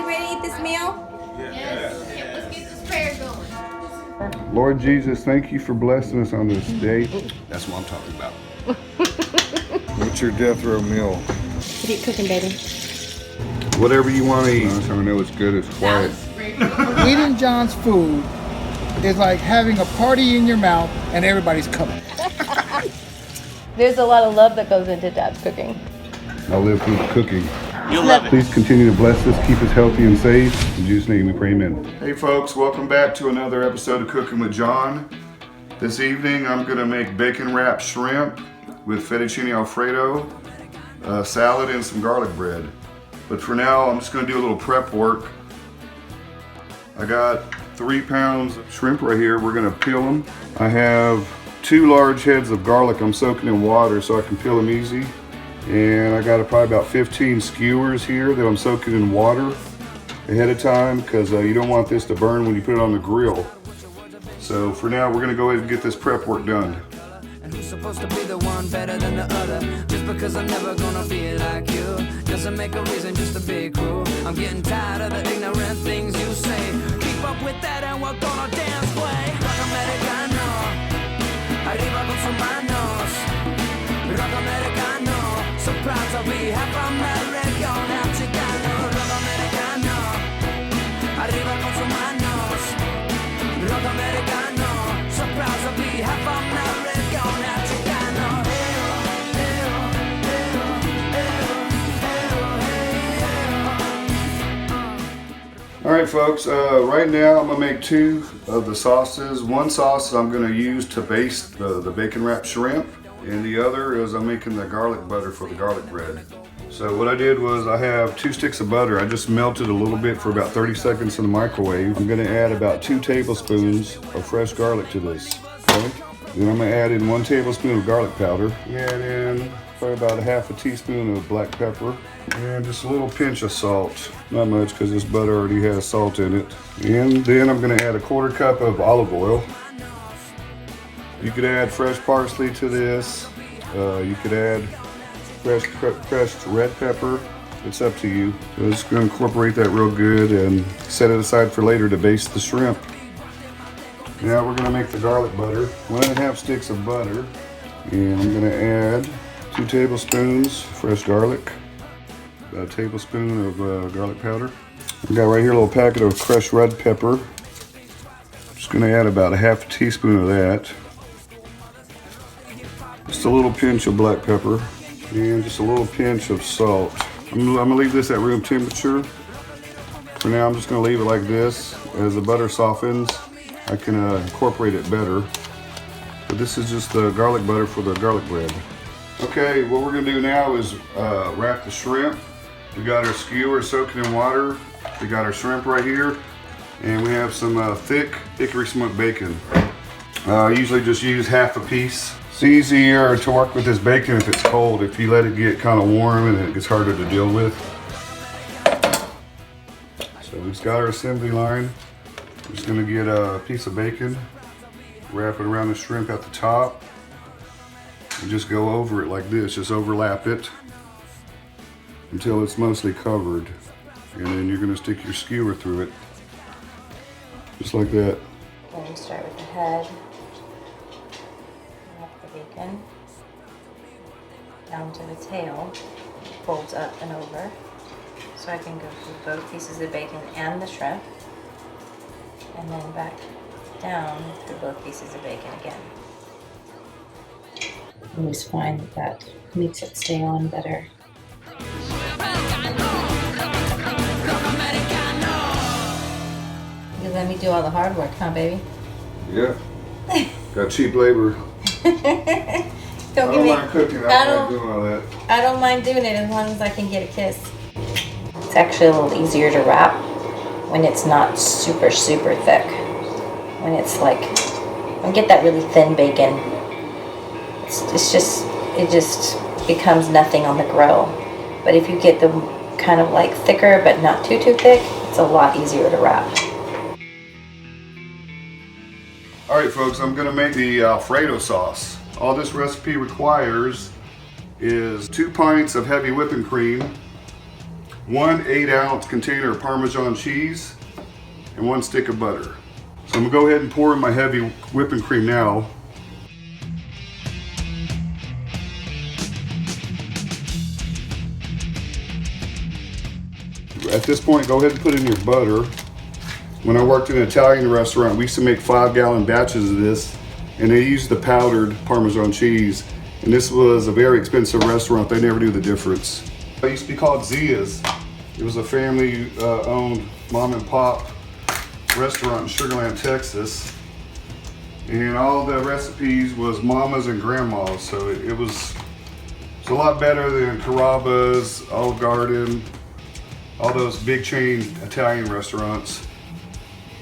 you ready to eat this meal? Yes. Yeah, let's get this prayer going. Lord Jesus, thank you for blessing us on this day. That's what I'm talking about. What's your death row meal? What are you cooking, baby? Whatever you want to eat. Last time I know it's good, it's quiet. Eating John's food is like having a party in your mouth and everybody's coming. There's a lot of love that goes into Dad's cooking. I live through cooking. You'll love it. Please continue to bless us, keep us healthy and safe. In Jesus' name we pray, amen. Hey folks, welcome back to another episode of Cooking with John. This evening I'm gonna make bacon wrapped shrimp with fettuccine Alfredo, salad and some garlic bread. But for now, I'm just gonna do a little prep work. I got 3 pounds of shrimp right here. We're gonna peel them. I have 2 large heads of garlic I'm soaking in water so I can peel them easy. And I got probably about 15 skewers here that I'm soaking in water ahead of time because you don't want this to burn when you put it on the grill. So for now, we're gonna go ahead and get this prep work done. And who's supposed to be the one better than the other? Just because I'm never gonna be like you doesn't make a reason just to be cruel. I'm getting tired of the ignorant things you say. Keep up with that and we're gonna dance way. Rock Americano, arriba con sus manos. Rock Americano, so proud to be half American, half Chicano. Rock Americano, arriba con sus manos. Rock Americano, so proud to be half American, half Chicano. All right, folks, right now I'm gonna make 2 of the sauces. One sauce I'm gonna use to baste the bacon wrapped shrimp, and the other is I'm making the garlic butter for the garlic bread. So what I did was I have 2 sticks of butter. I just melted a little bit for about 30 seconds in the microwave. I'm gonna add about 2 tablespoons of fresh garlic to this. Okay? Then I'm gonna add in 1 tablespoon of garlic powder. Add in probably about a half a teaspoon of black pepper and just a little pinch of salt. Not much because this butter already has salt in it. And then I'm gonna add a 1/4 cup of olive oil. You could add fresh parsley to this. You could add crushed red pepper. It's up to you. So just gonna incorporate that real good and set it aside for later to baste the shrimp. Now we're gonna make the garlic butter. 1½ sticks of butter. And I'm gonna add 2 tablespoons fresh garlic. A tablespoon of garlic powder. I got right here a little packet of crushed red pepper. Just gonna add about a half a teaspoon of that. Just a little pinch of black pepper and just a little pinch of salt. I'm gonna leave this at room temperature. For now, I'm just gonna leave it like this. As the butter softens, I can incorporate it better. But this is just the garlic butter for the garlic bread. Okay, what we're gonna do now is wrap the shrimp. We got our skewer soaking in water. We got our shrimp right here. And we have some thick hickory smoked bacon. I usually just use half a piece. It's easier to work with this bacon if it's cold. If you let it get kind of warm and it gets harder to deal with. So we've got our assembly line. I'm just gonna get a piece of bacon, wrap it around the shrimp at the top, and just go over it like this. Just overlap it until it's mostly covered. And then you're gonna stick your skewer through it. Just like that. Then we start with the head. Wrap the bacon down to the tail, folds up and over, so I can go through both pieces of bacon and the shrimp, and then back down through both pieces of bacon again. I always find that makes it stay on better. You let me do all the hard work, huh, baby? Yeah. Got cheap labor. Don't I give don't me. mind cooking. I don't mind doing all that. I don't mind doing it as long as I can get a kiss. It's actually a little easier to wrap when it's not super, super thick. When it's like, when you get that really thin bacon, it just becomes nothing on the grill. But if you get the kind of like thicker but not too thick, it's a lot easier to wrap. All right, folks, I'm gonna make the Alfredo sauce. All this recipe requires is 2 pints of heavy whipping cream, 1 8-ounce container of Parmesan cheese, and 1 stick of butter. So I'm gonna go ahead and pour in my heavy whipping cream now. At this point, go ahead and put in your butter. When I worked in an Italian restaurant, we used to make 5-gallon batches of this, and they used the powdered Parmesan cheese. And this was a very expensive restaurant. They never knew the difference. It used to be called Zia's. It was a family-owned mom and pop restaurant in Sugar Land, Texas. And all the recipes was mama's and grandma's. So it was a lot better than Carrabba's, Olive Garden, all those big chain Italian restaurants.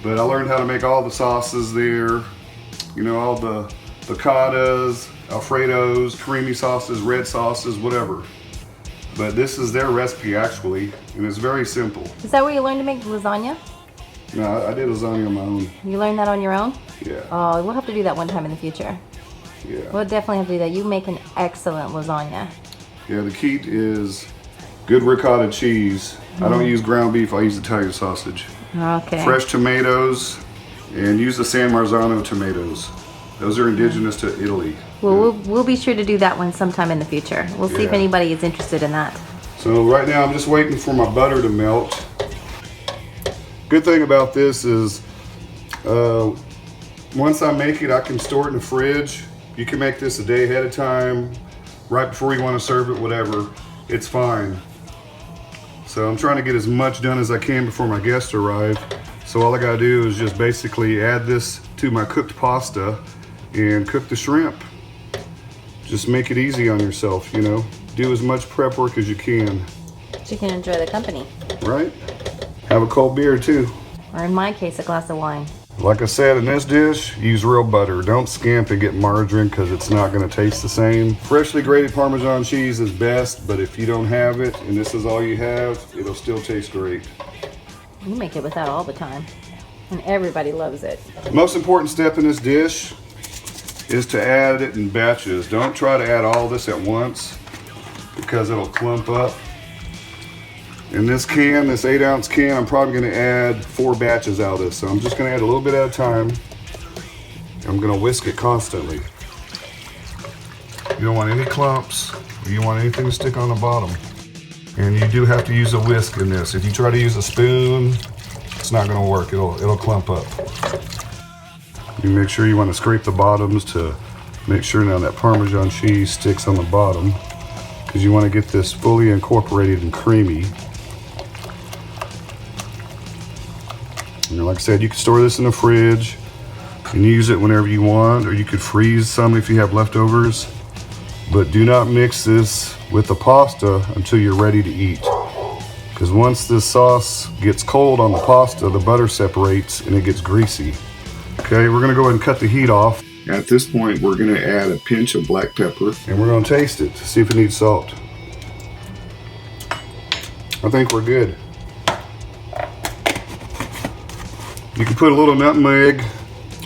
But I learned how to make all the sauces there. You know, all the piccatas, Alfredos, creamy sauces, red sauces, whatever. But this is their recipe actually, and it's very simple. Is that where you learned to make lasagna? No, I did lasagna on my own. You learned that on your own? Yeah. Oh, we'll have to do that one time in the future. Yeah. We'll definitely have to do that. You make an excellent lasagna. Yeah, the key is good ricotta cheese. I don't use ground beef, I use Italian sausage. Okay. Fresh tomatoes, and use the San Marzano tomatoes. Those are indigenous to Italy. Well, we'll be sure to do that one sometime in the future. We'll see if Yeah. anybody is interested in that. So right now I'm just waiting for my butter to melt. Good thing about this is once I make it, I can store it in the fridge. You can make this a day ahead of time, right before you want to serve it, whatever. It's fine. So I'm trying to get as much done as I can before my guests arrive. So all I gotta do is just basically add this to my cooked pasta and cook the shrimp. Just make it easy on yourself, you know. Do as much prep work as you can. So you can enjoy the company. Right? Have a cold beer too. Or in my case, a glass of wine. Like I said, in this dish, use real butter. Don't skimp and get margarine because it's not going to taste the same. Freshly grated Parmesan cheese is best, but if you don't have it and this is all you have, it'll still taste great. You make it with that all the time. And everybody loves it. The most important step in this dish is to add it in batches. Don't try to add all this at once because it'll clump up. In this can, this 8-ounce can, I'm probably going to add 4 batches out of this. So I'm just going to add a little bit at a time. I'm going to whisk it constantly. You don't want any clumps. You don't want anything to stick on the bottom. And you do have to use a whisk in this. If you try to use a spoon, it's not going to work. It'll clump up. You make sure you want to scrape the bottoms to make sure now that Parmesan cheese sticks on the bottom, because you want to get this fully incorporated and creamy. And like I said, you can store this in the fridge and use it whenever you want, or you could freeze some if you have leftovers. But do not mix this with the pasta until you're ready to eat. Because once this sauce gets cold on the pasta, the butter separates and it gets greasy. Okay, we're gonna go ahead and cut the heat off. At this point, we're gonna add a pinch of black pepper and we're gonna taste it to see if it needs salt. I think we're good. You can put a little nutmeg,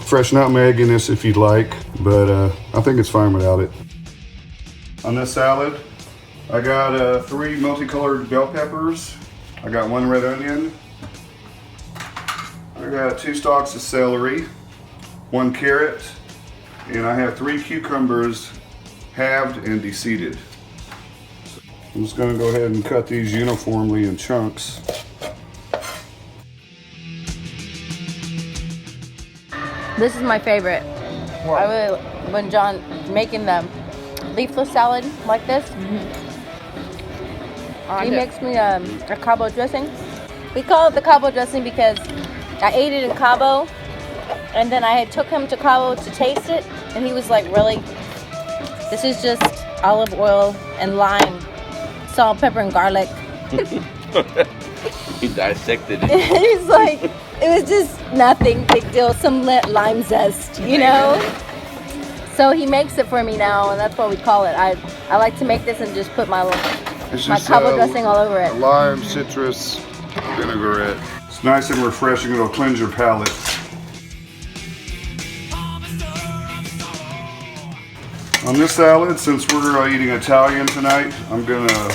fresh nutmeg in this if you'd like, but I think it's fine without it. On this salad, I got 3 multicolored bell peppers. I got 1 red onion. I got 2 stalks of celery, 1 carrot, and I have 3 cucumbers halved and de-seeded. I'm just going to go ahead and cut these uniformly in chunks. This is my favorite. When John making the leafless salad like this, he makes me a Cabo dressing. We call it the Cabo dressing because I ate it in Cabo, and then I took him to Cabo to taste it, and he was like, really? This is just olive oil and lime, salt, pepper, and garlic. He dissected it. He's like, it was just nothing, big deal, some lime zest, you know? So he makes it for me now, and that's what we call it. I like to make this and just put my Cabo dressing all over it. Lime, citrus, vinaigrette. It's nice and refreshing. It'll cleanse your palate. On this salad, since we're eating Italian tonight, I'm gonna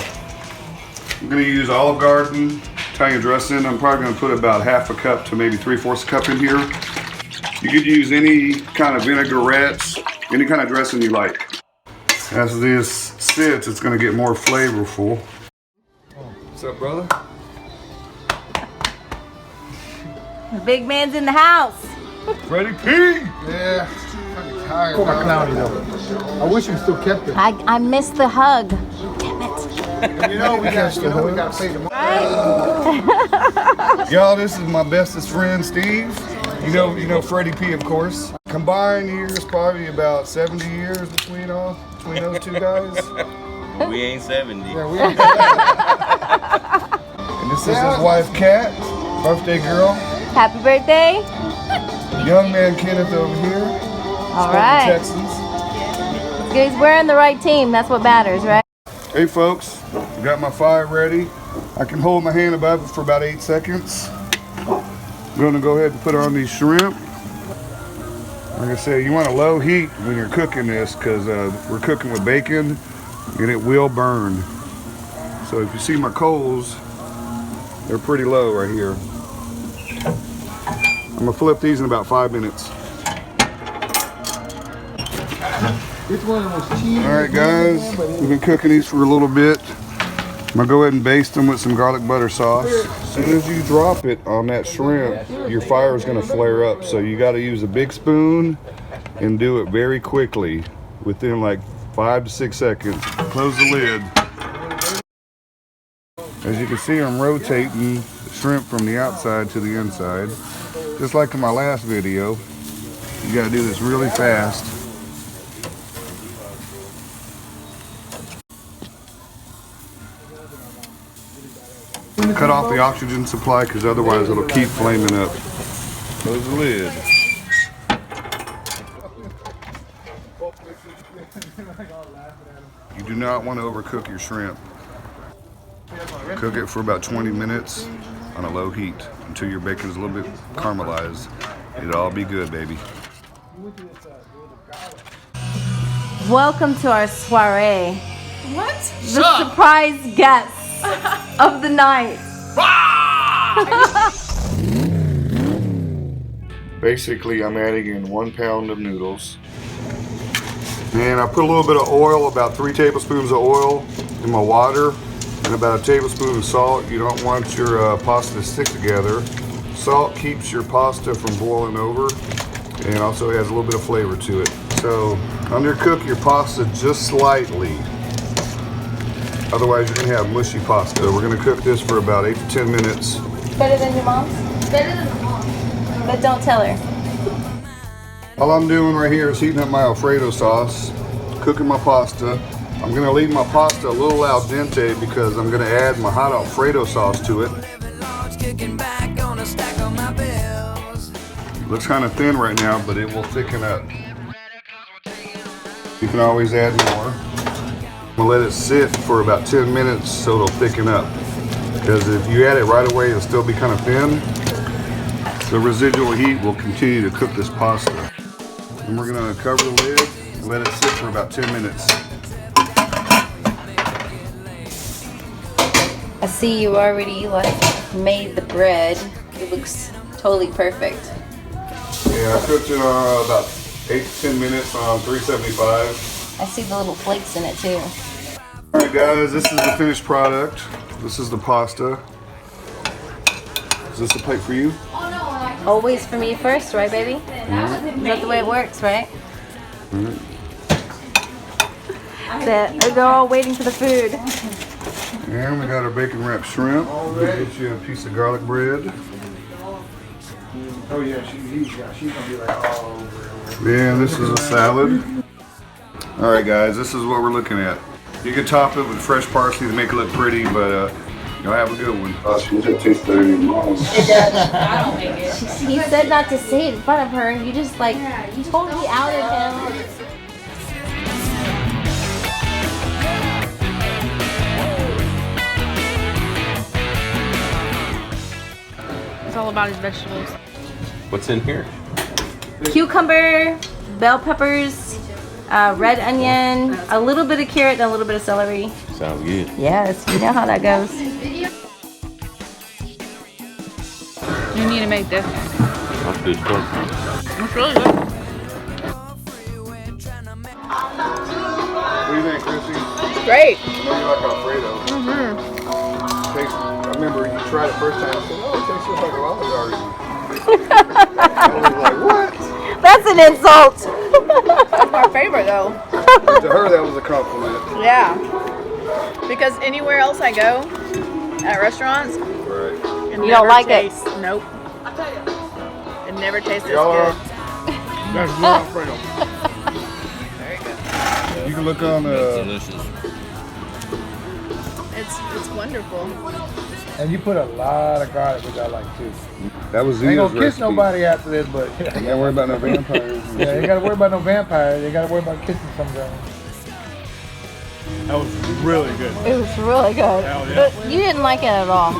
I'm gonna use Olive Garden Italian dressing. I'm probably gonna put about half a cup to maybe 3/4 cup in here. You could use any kind of vinaigrettes, any kind of dressing you like. As this sits, it's gonna get more flavorful. What's up, brother? The big man's in the house. Freddie P! Yeah. I'm tired. Poor McClowney though. I wish we still kept it. I missed the hug. Damn it. You know we gotta play tomorrow. Y'all, this is my bestest friend, Steve. You know Freddie P, of course. Combined years, probably about 70 years between those two guys. We ain't 70. Yeah, we ain't And this is his wife, Kat, birthday girl. Happy birthday. Young man Kenneth over here. All right. Texans. He's wearing the right team. That's what matters, right? Hey folks, got my fire ready. I can hold my hand above it for about 8 seconds. I'm gonna go ahead and put on these shrimp. Like I said, you want a low heat when you're cooking this because we're cooking with bacon and it will burn. So if you see my coals, they're pretty low right here. I'm gonna flip these in about 5 minutes. It's one of the most cheesy. All right guys, we've been cooking these for a little bit. I'm gonna go ahead and baste them with some garlic butter sauce. As soon as you drop it on that shrimp, your fire is gonna flare up. So you gotta use a big spoon and do it very quickly, within like 5 to 6 seconds. Close the lid. As you can see, I'm rotating the shrimp from the outside to the inside. Just like in my last video, you gotta do this really fast. Cut off the oxygen supply because otherwise it'll keep flaming up. Close the lid. You do not want to overcook your shrimp. Cook it for about 20 minutes on a low heat until your bacon is a little bit caramelized. It'll all be good, baby. Welcome to our soiree. What? The surprise guest of the night. Basically, I'm adding in 1 pound of noodles. And I put a little bit of oil, about 3 tablespoons of oil in my water, and about a tablespoon of salt. You don't want your pasta to stick together. Salt keeps your pasta from boiling over and also has a little bit of flavor to it. So undercook your pasta just slightly. Otherwise, you're gonna have mushy pasta. We're gonna cook this for about 8 to 10 minutes. Better than your mom's? Better than the mom. But don't tell her. All I'm doing right here is heating up my Alfredo sauce, cooking my pasta. I'm gonna leave my pasta a little al dente because I'm gonna add my hot Alfredo sauce to it. Looks kind of thin right now, but it will thicken up. You can always add more. I'm gonna let it sit for about 10 minutes so it'll thicken up. Because if you add it right away, it'll still be kind of thin. The residual heat will continue to cook this pasta. And we're gonna cover the lid and let it sit for about 10 minutes. I see you already made the bread. It looks totally perfect. Yeah, I cooked it on about 8 to 10 minutes on 375. I see the little flakes in it too. All right guys, this is the finished product. This is the pasta. Is this a plate for you? Always for me first, right, baby? Mm-hmm. Is that the way it works, right? Mm-hmm. They're all waiting for the food. And we got our bacon wrapped shrimp. We'll get you a piece of garlic bread. Oh yeah, she's gonna be like all over. And this is a salad. All right guys, this is what we're looking at. You can top it with fresh parsley to make it look pretty, but you'll have a good one. It tastes better than your mom's. It does. I don't make it. He said not to say it in front of her. You just you totally outed him. It's all about his vegetables. What's in here? Cucumber, bell peppers, red onion, a little bit of carrot, and a little bit of celery. Sounds good. Yes, you know how that goes. You need to make this. That's good stuff. It's really good. What do you think, Chrissy? Great. I know you like Alfredo. Tastes, I remember you tried it first time and said, oh, it tastes just like Olive Garden. I was like, what? That's an insult. That's my favorite though. But to her, that was a compliment. Yeah. Because anywhere else I go, at restaurants, Right. it You don't never like it? tastes, Nope. It never tastes as Y'all are. good. That's good Alfredo. Very good. You can look on Delicious. It's wonderful. And you put a lot of garlic, which I like too. that was Ain't Zita's gonna kiss recipe. nobody after this, but Don't worry about no vampires. yeah, you gotta worry about no vampires. You gotta worry about kissing somebody. That was really good. It was really good. Hell yeah. But you didn't like it at all.